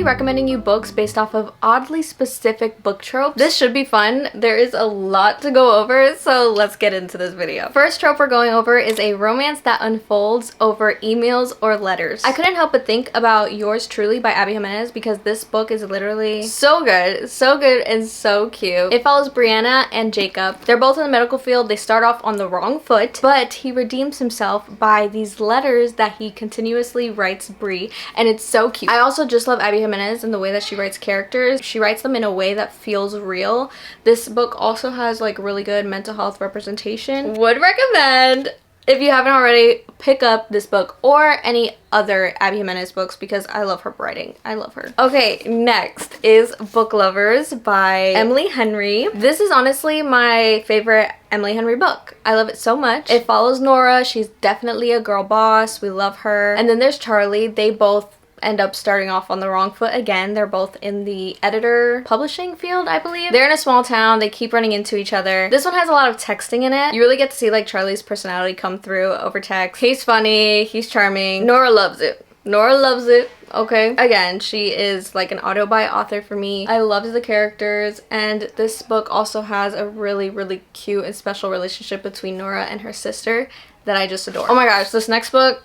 recommending you books based off of oddly specific book tropes. This should be fun. There is a lot to go over, so let's get into this video. First trope we're going over is a romance that unfolds over emails or letters. I couldn't help but think about Yours Truly by Abby Jimenez because this book is literally so good and so cute. It follows Brianna and Jacob. They're both in the medical field. They start off on the wrong foot, but he redeems himself by these letters that he continuously writes Brie, and it's so cute. I also just love Abby Jimenez and the way that she writes characters. She writes them in a way that feels real. This book also has like really good mental health representation. Would recommend. If you haven't already, pick up this book or any other Abby Jimenez books because I love her writing. I love her. Okay, next is Book Lovers by Emily Henry. This is honestly my favorite Emily Henry book. I love it so much. It follows Nora. She's definitely a girl boss. We love her. And then there's Charlie. They both end up starting off on the wrong foot again. They're both in the editor publishing field, I believe. They're in a small town. They keep running into each other. This one has a lot of texting in it. You really get to see like Charlie's personality come through over text. He's funny. He's charming. Nora loves it. Nora loves it. Okay. Again, she is like an auto-buy author for me. I loved the characters, and this book also has a really cute and special relationship between Nora and her sister that I just adore. Oh my gosh, this next book,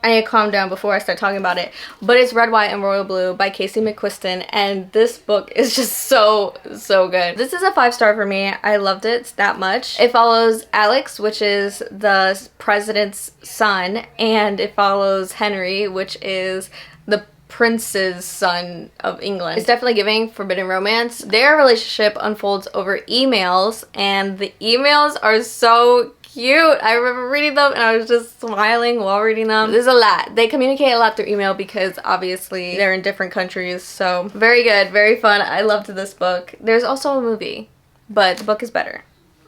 I need to calm down before I start talking about it, but it's Red, White, and Royal Blue by Casey McQuiston, and this book is just so good. This is a 5-star for me. I loved it that much. It follows Alex, which is the president's son, and it follows Henry, which is the prince's son of England. It's definitely giving forbidden romance. Their relationship unfolds over emails, and the emails are so cute. I remember reading them and I was just smiling while reading them. There's a lot. They communicate a lot through email because obviously they're in different countries. So very good, very fun. I loved this book. There's also a movie, but the book is better.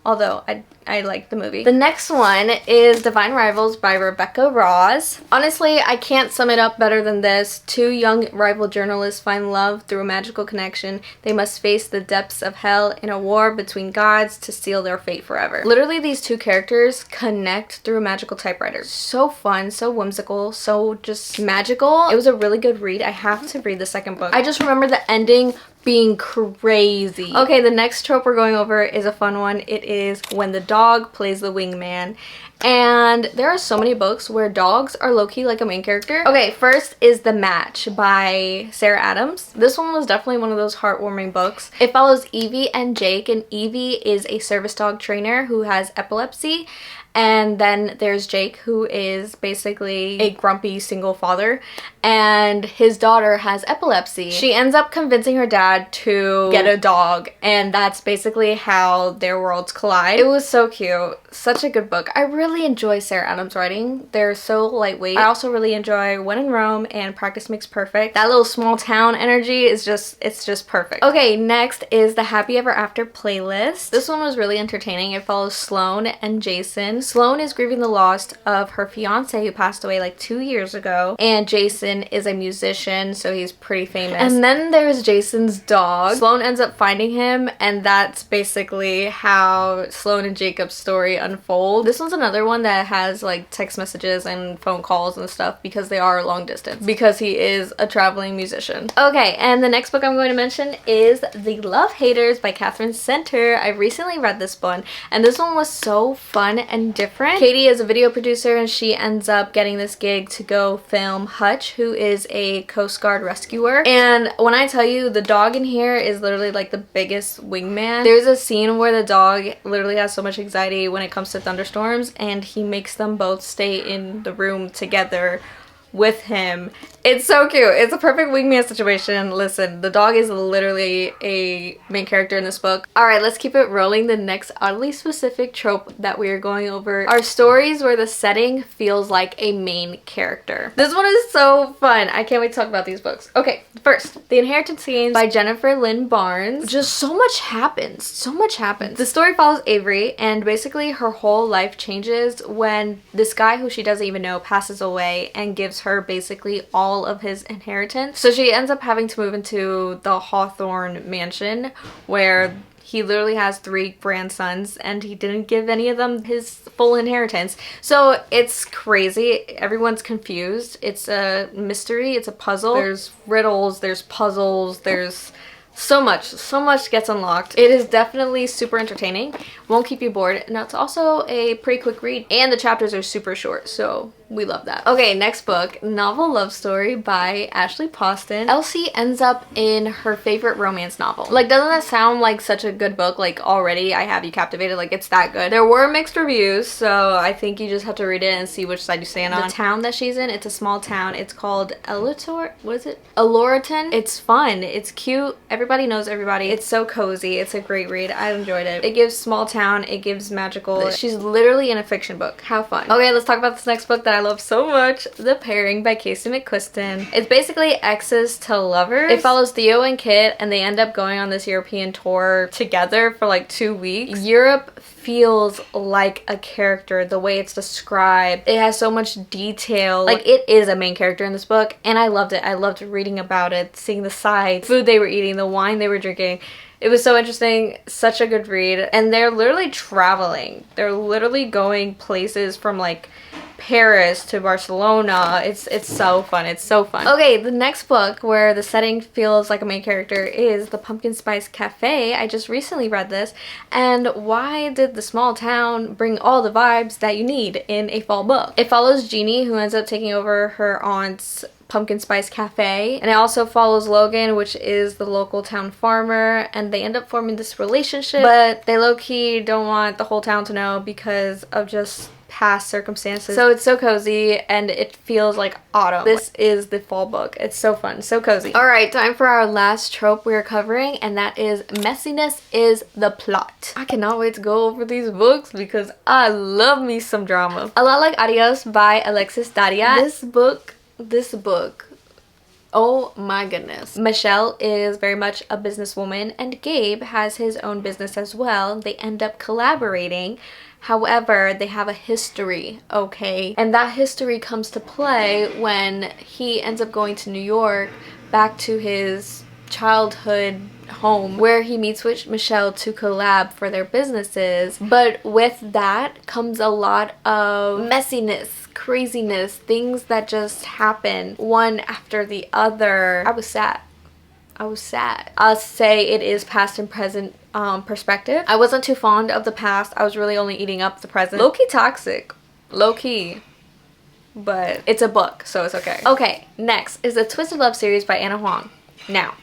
Although I like the movie. The next one is Divine Rivals by Rebecca Ross. Honestly, I can't sum it up better than this. Two young rival journalists find love through a magical connection. They must face the depths of hell in a war between gods to seal their fate forever. Literally, these two characters connect through a magical typewriter. So fun, so whimsical, so just magical. It was a really good read. I have to read the second book. I just remember the ending being crazy. Okay, the next trope we're going over is a fun one. It is When the Dog Plays the Wingman. And there are so many books where dogs are low-key like a main character. Okay, first is The Match by Sarah Adams. This one was definitely one of those heartwarming books. It follows Evie and Jake, and Evie is a service dog trainer who has epilepsy. And then there's Jake, who is basically a grumpy single father, and his daughter has epilepsy. She ends up convincing her dad to get a dog, and that's basically how their worlds collide. It was so cute. Such a good book. I really enjoy Sarah Adams' writing. They're so lightweight. I also really enjoy When in Rome and Practice Makes Perfect. That little small town energy is it's just perfect. Okay, next is the Happy Ever After playlist. This one was really entertaining. It follows Sloane and Jason. Sloane is grieving the loss of her fiance who passed away like 2 years ago, and Jason is a musician, so he's pretty famous. And then there's Jason's dog. Sloane ends up finding him, and that's basically how Sloane and Jacob's story unfold. This one's another one that has like text messages and phone calls and stuff because they are long distance, because he is a traveling musician. Okay, and the next book I'm going to mention is The Love Haters by Catherine Center. I recently read this one, and this one was so fun and different. Katie is a video producer, and she ends up getting this gig to go film Hutch, who is a Coast Guard rescuer. And when I tell you, the dog in here is literally like the biggest wingman. There's a scene where the dog literally has so much anxiety when it comes to thunderstorms, and he makes them both stay in the room together with him. It's so cute. It's a perfect wingman situation. Listen, the dog is literally a main character in this book. Alright, let's keep it rolling. The next oddly specific trope that we are going over are stories where the setting feels like a main character. This one is so fun. I can't wait to talk about these books. Okay, first, The Inheritance Scenes by Jennifer Lynn Barnes. Just so much happens. So much happens. The story follows Avery, and basically her whole life changes when this guy who she doesn't even know passes away and gives her basically all of his inheritance. So she ends up having to move into the Hawthorne mansion where he literally has 3 grandsons and he didn't give any of them his full inheritance. So it's crazy. Everyone's confused. It's a mystery. It's a puzzle. There's riddles. There's puzzles. There's so much gets unlocked. It is definitely super entertaining. Won't keep you bored. And it's also a pretty quick read. And the chapters are super short. So we love that. Okay, next book, Novel Love Story by Ashley Poston. Elsie ends up in her favorite romance novel. Like, doesn't that sound like such a good book? Like, already I have you captivated. Like, it's that good. There were mixed reviews, so I think you just have to read it and see which side you stand on. The town that she's in, it's a small town. It's called Elitor. What is it? Elorton. It's fun. It's cute. Everybody knows everybody. It's so cozy. It's a great read. I enjoyed it. It gives small town. It gives magical. She's literally in a fiction book. How fun. Okay, let's talk about this next book that I love so much, The Pairing by Casey McQuiston. It's basically exes to lovers. It follows Theo and Kit, and they end up going on this European tour together for like 2 weeks. Europe feels like a character, the way it's described. It has so much detail. Like, it is a main character in this book, and I loved it. I loved reading about it, seeing the sights, food they were eating, the wine they were drinking. It was so interesting, such a good read. And they're literally traveling. They're literally going places from like Paris to Barcelona. It's so fun. It's so fun. Okay, the next book where the setting feels like a main character is The Pumpkin Spice Cafe. I just recently read this. And why did the small town bring all the vibes that you need in a fall book? It follows Jeannie, who ends up taking over her aunt's Pumpkin Spice Cafe, and it also follows Logan, which is the local town farmer, and they end up forming this relationship, but they low-key don't want the whole town to know because of just past circumstances. So it's so cozy and it feels like autumn. This is the fall book. It's so fun, so cozy. All right, time for our last trope we're covering, and that is Messiness is the Plot. I cannot wait to go over these books because I love me some drama. A Lot Like Adios by Alexis Daria. This book, oh my goodness. Michelle is very much a businesswoman and Gabe has his own business as well. They end up collaborating. However, they have a history, okay? And that history comes to play when he ends up going to New York, back to his childhood home, where he meets with Michelle to collab for their businesses. But with that comes a lot of messiness, craziness, things that just happen one after the other. I was sad. I'll say it is past and present perspective. I wasn't too fond of the past. I was really only eating up the present. Low-key toxic. Low-key. But it's a book, so it's okay. Okay, next is the Twisted Love series by Anna Huang. Now,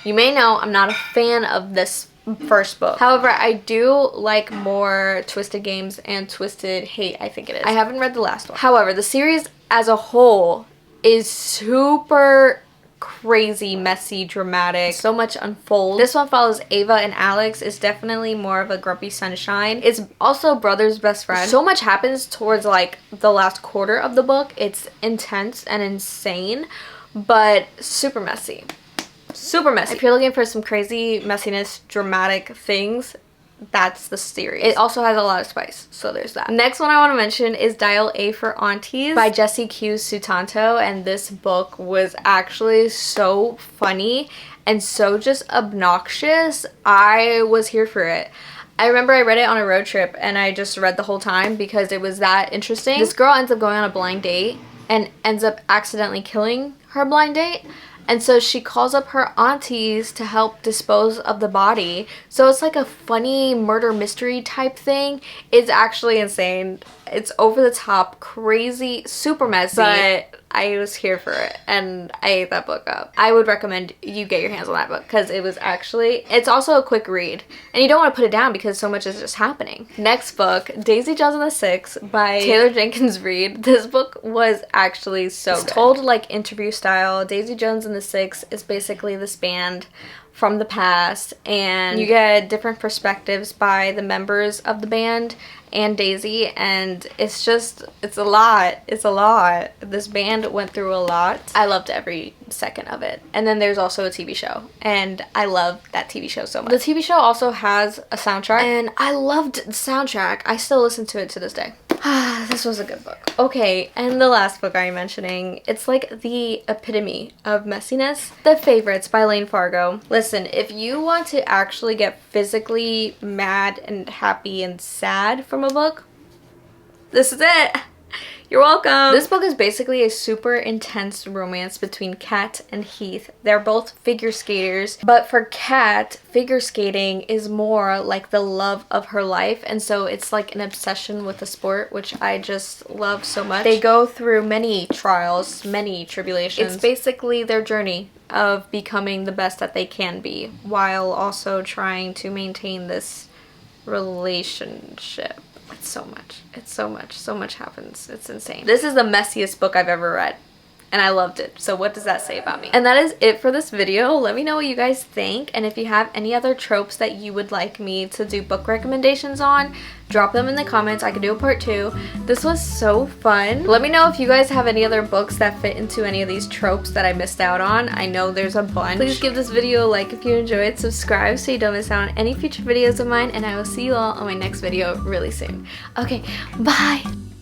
you may know I'm not a fan of this first book. However, I do like more Twisted Games and Twisted Hate, I think it is. I haven't read the last one. However, the series as a whole is super crazy, messy, dramatic. So much unfolds. This one follows Ava and Alex. Is definitely more of a grumpy sunshine. It's also brother's best friend. So much happens towards like the last quarter of the book. It's intense and insane, but super messy. Super messy. If you're looking for some crazy messiness, dramatic things, that's the series. It also has a lot of spice, so there's that. Next one I want to mention is Dial A for Aunties by Jessie Q Sutanto, and this book was actually so funny and so just obnoxious. I was here for it. I remember I read it on a road trip and I just read the whole time because it was that interesting. This girl ends up going on a blind date and ends up accidentally killing her blind date. And so she calls up her aunties to help dispose of the body. So it's like a funny murder mystery type thing. It's actually insane. It's over the top, crazy, super messy. But I was here for it and I ate that book up. I would recommend you get your hands on that book because it was actually, it's also a quick read. And you don't want to put it down because so much is just happening. Next book, Daisy Jones and the Six by Taylor Jenkins Reid. This book was actually so good. It's told like interview style. Daisy Jones and the Six is basically this band from the past, and you get different perspectives by the members of the band and Daisy, and it's a lot. This band went through a lot. I loved every second of it. And then there's also a TV show, and I love that TV show so much. The TV show also has a soundtrack, and I loved the soundtrack. I still listen to it to this day. This was a good book. Okay, and the last book I'm mentioning, it's like the epitome of messiness. The Favorites by Lane Fargo. Listen, if you want to actually get physically mad and happy and sad from a book, this is it. You're welcome. This book is basically a super intense romance between Kat and Heath. They're both figure skaters, but for Kat, figure skating is more like the love of her life, and so it's like an obsession with the sport, which I just love so much. They go through many trials, many tribulations. It's basically their journey of becoming the best that they can be, while also trying to maintain this relationship. It's so much. It's so much. So much happens. It's insane. This is the messiest book I've ever read, and I loved it. So what does that say about me? And that is it for this video. Let me know what you guys think, and if you have any other tropes that you would like me to do book recommendations on, drop them in the comments. I could do a part 2. This was so fun. Let me know if you guys have any other books that fit into any of these tropes that I missed out on. I know there's a bunch. Please give this video a like if you enjoyed. Subscribe so you don't miss out on any future videos of mine, and I will see you all on my next video really soon. Okay, bye!